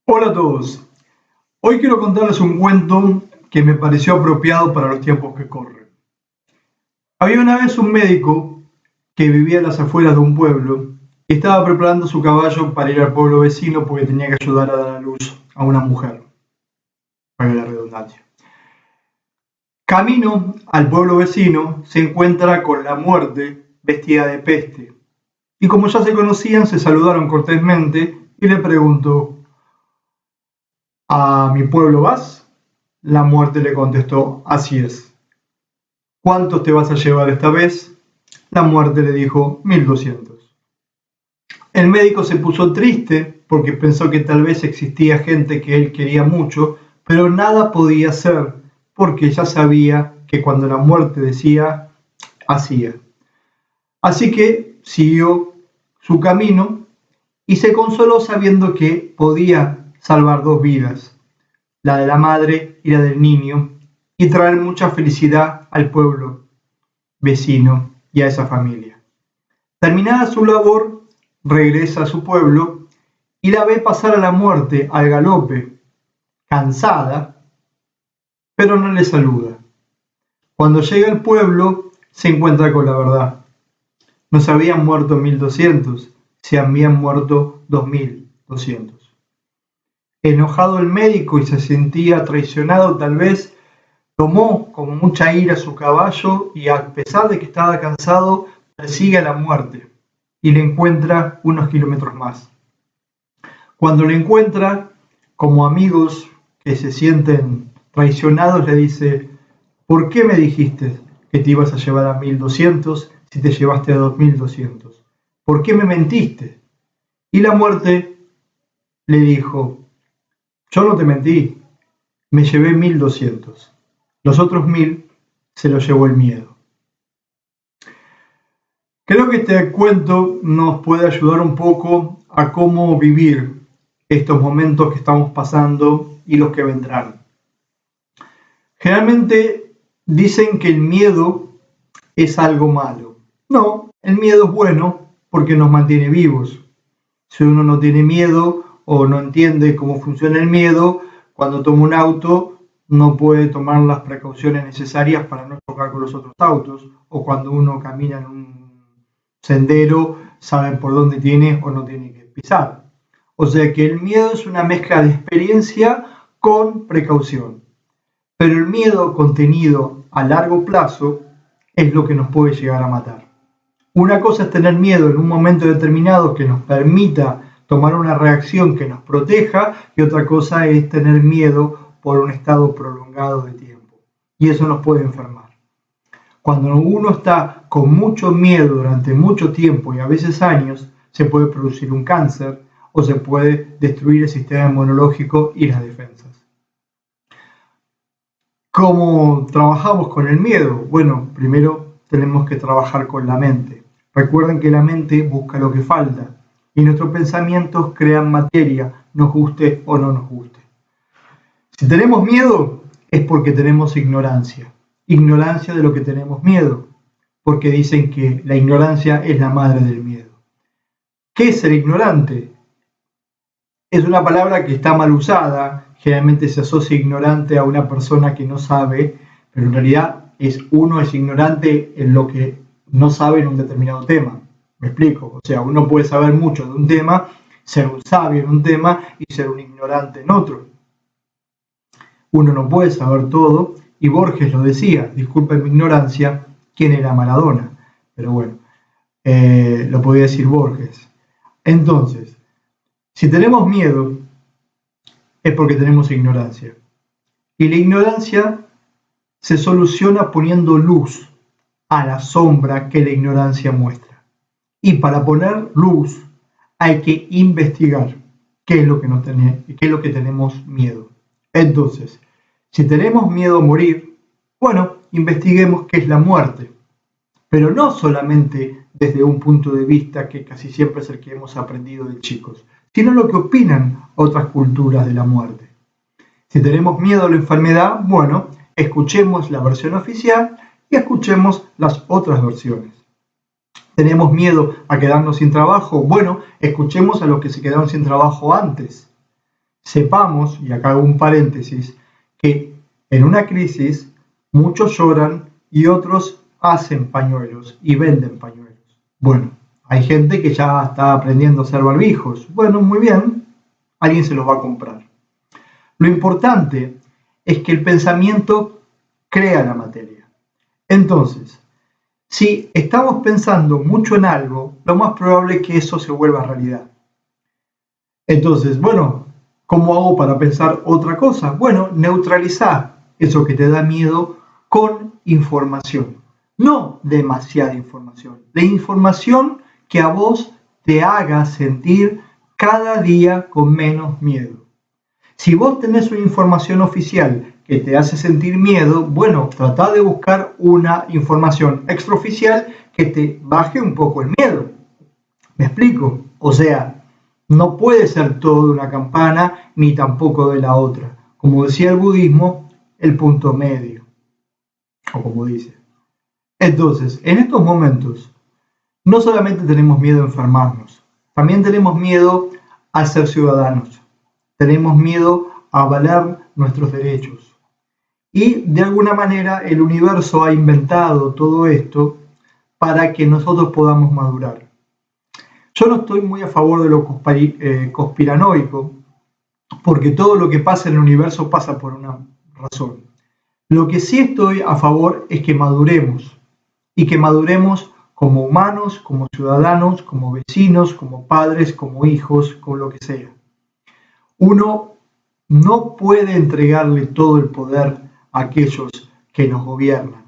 Hola a todos. Hoy quiero contarles un cuento que me pareció apropiado para los tiempos que corren. Había una vez un médico que vivía a las afueras de un pueblo y estaba preparando su caballo para ir al pueblo vecino porque tenía que ayudar a dar a luz a una mujer, para la redundancia. Camino al pueblo vecino se encuentra con la muerte vestida de peste y como ya se conocían se saludaron cortésmente y le preguntó: ¿A mi pueblo vas? La muerte le contestó: así es. ¿Cuántos te vas a llevar esta vez? La muerte le dijo: 1200. El médico se puso triste porque pensó que tal vez existía gente que él quería mucho, pero nada podía hacer porque ya sabía que cuando la muerte decía, hacía. Así que siguió su camino y se consoló sabiendo que podía salvar dos vidas, la de la madre y la del niño, y traer mucha felicidad al pueblo vecino y a esa familia. Terminada su labor, regresa a su pueblo y la ve pasar a la muerte al galope, cansada, pero no le saluda. Cuando llega al pueblo, se encuentra con la verdad. No se habían muerto 1200, se habían muerto 2200. Enojado el médico y se sentía traicionado tal vez, tomó con mucha ira su caballo y a pesar de que estaba cansado, persigue a la muerte y le encuentra unos kilómetros más. Cuando le encuentra, como amigos que se sienten traicionados, le dice: ¿por qué me dijiste que te ibas a llevar a 1200 si te llevaste a 2200? ¿Por qué me mentiste? Y la muerte le dijo: yo no te mentí, me llevé 1200. Los otros 1000 se los llevó el miedo. Creo que este cuento nos puede ayudar un poco a cómo vivir estos momentos que estamos pasando y los que vendrán. Generalmente dicen que el miedo es algo malo. No, el miedo es bueno porque nos mantiene vivos. Si uno no tiene miedo o no entiende cómo funciona el miedo, cuando toma un auto no puede tomar las precauciones necesarias para no chocar con los otros autos, o cuando uno camina en un sendero sabe por dónde tiene o no tiene que pisar. O sea que el miedo es una mezcla de experiencia con precaución. Pero el miedo contenido a largo plazo es lo que nos puede llegar a matar. Una cosa es tener miedo en un momento determinado que nos permita tomar una reacción que nos proteja, y otra cosa es tener miedo por un estado prolongado de tiempo. Y eso nos puede enfermar. Cuando uno está con mucho miedo durante mucho tiempo y a veces años, se puede producir un cáncer o se puede destruir el sistema inmunológico y las defensas. ¿Cómo trabajamos con el miedo? Bueno, primero tenemos que trabajar con la mente. Recuerden que la mente busca lo que falta y nuestros pensamientos crean materia, nos guste o no nos guste. Si tenemos miedo es porque tenemos ignorancia. Ignorancia de lo que tenemos miedo, porque dicen que la ignorancia es la madre del miedo. ¿Qué es ser ignorante? Es una palabra que está mal usada, generalmente se asocia ignorante a una persona que no sabe, pero en realidad uno es ignorante en lo que no sabe en un determinado tema. ¿Me explico? O sea, uno puede saber mucho de un tema, ser un sabio en un tema y ser un ignorante en otro. Uno no puede saber todo, y Borges lo decía: disculpen mi ignorancia, ¿quién era Maradona? Pero bueno, lo podía decir Borges. Entonces, si tenemos miedo, es porque tenemos ignorancia. Y la ignorancia se soluciona poniendo luz a la sombra que la ignorancia muestra. Y para poner luz hay que investigar qué es lo que tenemos miedo. Entonces, si tenemos miedo a morir, bueno, investiguemos qué es la muerte. Pero no solamente desde un punto de vista que casi siempre es el que hemos aprendido de chicos, sino lo que opinan otras culturas de la muerte. Si tenemos miedo a la enfermedad, bueno, escuchemos la versión oficial y escuchemos las otras versiones. ¿Tenemos miedo a quedarnos sin trabajo? Bueno, escuchemos a los que se quedaron sin trabajo antes. Sepamos, y acá hago un paréntesis, que en una crisis muchos lloran y otros hacen pañuelos y venden pañuelos. Bueno, hay gente que ya está aprendiendo a hacer barbijos. Bueno, muy bien, alguien se los va a comprar. Lo importante es que el pensamiento crea la materia. Entonces, si estamos pensando mucho en algo, lo más probable es que eso se vuelva realidad. Entonces, bueno, ¿cómo hago para pensar otra cosa? Bueno, neutralizar eso que te da miedo con información. No demasiada información. La información que a vos te haga sentir cada día con menos miedo. Si vos tenés una información oficial que te hace sentir miedo, bueno, trata de buscar una información extraoficial que te baje un poco el miedo. ¿Me explico? O sea, no puede ser todo de una campana ni tampoco de la otra. Como decía el budismo, el punto medio. O como dice. Entonces, en estos momentos, no solamente tenemos miedo a enfermarnos, también tenemos miedo a ser ciudadanos. Tenemos miedo a valer nuestros derechos. Y de alguna manera el universo ha inventado todo esto para que nosotros podamos madurar. Yo no estoy muy a favor de lo conspiranoico, porque todo lo que pasa en el universo pasa por una razón. Lo que sí estoy a favor es que maduremos, y que maduremos como humanos, como ciudadanos, como vecinos, como padres, como hijos, con lo que sea. Uno no puede entregarle todo el poder a aquellos que nos gobiernan.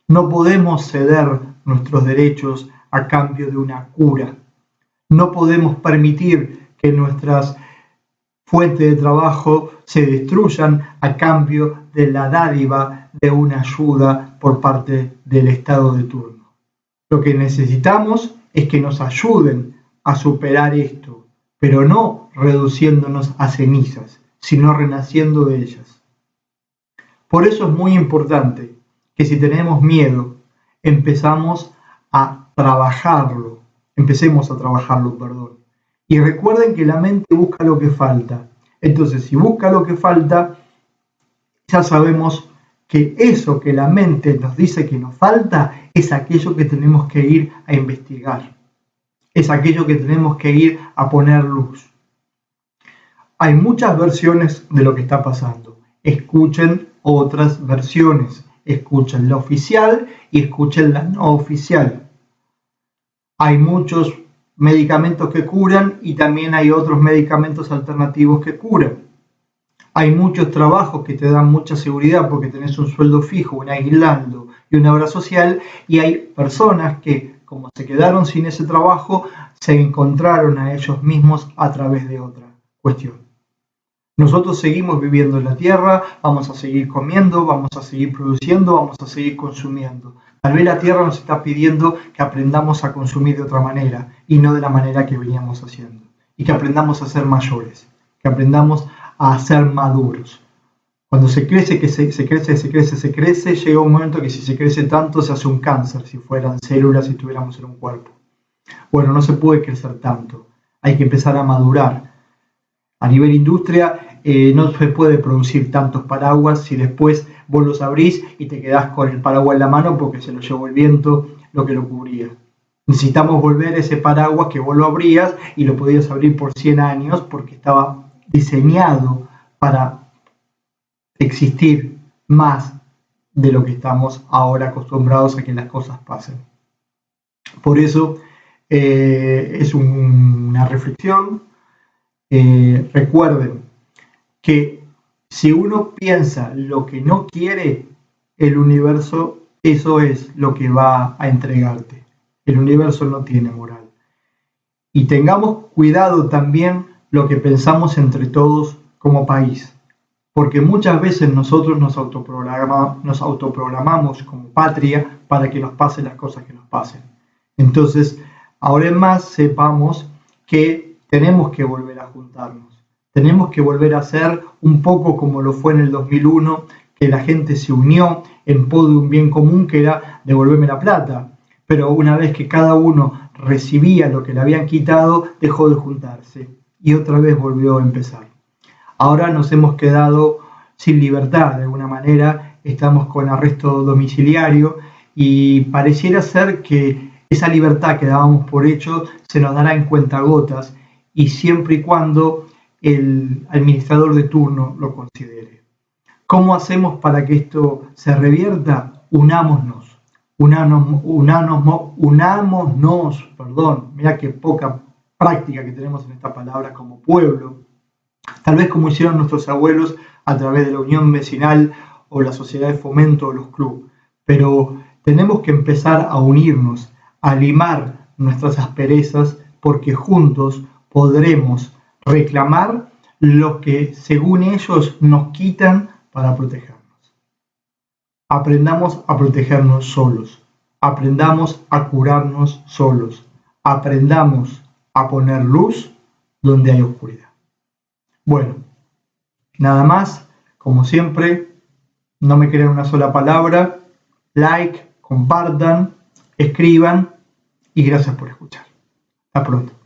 No podemos ceder nuestros derechos a cambio de una cura. No podemos permitir que nuestras fuentes de trabajo se destruyan a cambio de la dádiva de una ayuda por parte del Estado de turno. Lo que necesitamos es que nos ayuden a superar esto, pero no reduciéndonos a cenizas, sino renaciendo de ellas. Por eso es muy importante que si tenemos miedo, empecemos a trabajarlo, Y recuerden que la mente busca lo que falta. Entonces, si busca lo que falta, ya sabemos que eso que la mente nos dice que nos falta es aquello que tenemos que ir a investigar. Es aquello que tenemos que ir a poner luz. Hay muchas versiones de lo que está pasando. Escuchen otras versiones. Escuchen la oficial y escuchen la no oficial. Hay muchos medicamentos que curan y también hay otros medicamentos alternativos que curan. Hay muchos trabajos que te dan mucha seguridad porque tenés un sueldo fijo, un aguinaldo y una obra social, y hay personas que, como se quedaron sin ese trabajo, se encontraron a ellos mismos a través de otra cuestión. Nosotros seguimos viviendo en la Tierra, vamos a seguir comiendo, vamos a seguir produciendo, vamos a seguir consumiendo. Tal vez la Tierra nos está pidiendo que aprendamos a consumir de otra manera y no de la manera que veníamos haciendo. Y que aprendamos a ser mayores, que aprendamos a ser maduros. Cuando se crece, llega un momento que si se crece tanto se hace un cáncer, si fueran células, si estuviéramos en un cuerpo. Bueno, no se puede crecer tanto, hay que empezar a madurar. A nivel industria no se puede producir tantos paraguas si después vos los abrís y te quedás con el paraguas en la mano porque se lo llevó el viento lo que lo cubría. Necesitamos volver ese paraguas que vos lo abrías y lo podías abrir por 100 años porque estaba diseñado para existir más de lo que estamos ahora acostumbrados a que las cosas pasen. Por eso es una reflexión. Recuerden que si uno piensa lo que no quiere, el universo, eso es lo que va a entregarte. El universo no tiene moral. Y tengamos cuidado también lo que pensamos entre todos como país, porque muchas veces nosotros nos autoprogramamos como patria para que nos pasen las cosas que nos pasen. Entonces, ahora en más sepamos que tenemos que volver a juntarnos, tenemos que volver a ser un poco como lo fue en el 2001, que la gente se unió en pos de un bien común que era devolverme la plata, pero una vez que cada uno recibía lo que le habían quitado, dejó de juntarse y otra vez volvió a empezar. Ahora nos hemos quedado sin libertad, de alguna manera, estamos con arresto domiciliario y pareciera ser que esa libertad que dábamos por hecho se nos dará en cuentagotas y siempre y cuando el administrador de turno lo considere. ¿Cómo hacemos para que esto se revierta? Unámonos, perdón, mira qué poca práctica que tenemos en esta palabra como pueblo, tal vez como hicieron nuestros abuelos a través de la unión vecinal o la sociedad de fomento o los clubes, pero tenemos que empezar a unirnos, a limar nuestras asperezas, porque juntos podremos reclamar lo que según ellos nos quitan para protegernos. Aprendamos a protegernos solos, aprendamos a curarnos solos, aprendamos a poner luz donde hay oscuridad. Bueno, nada más, como siempre, no me crean una sola palabra, like, compartan, escriban y gracias por escuchar. Hasta pronto.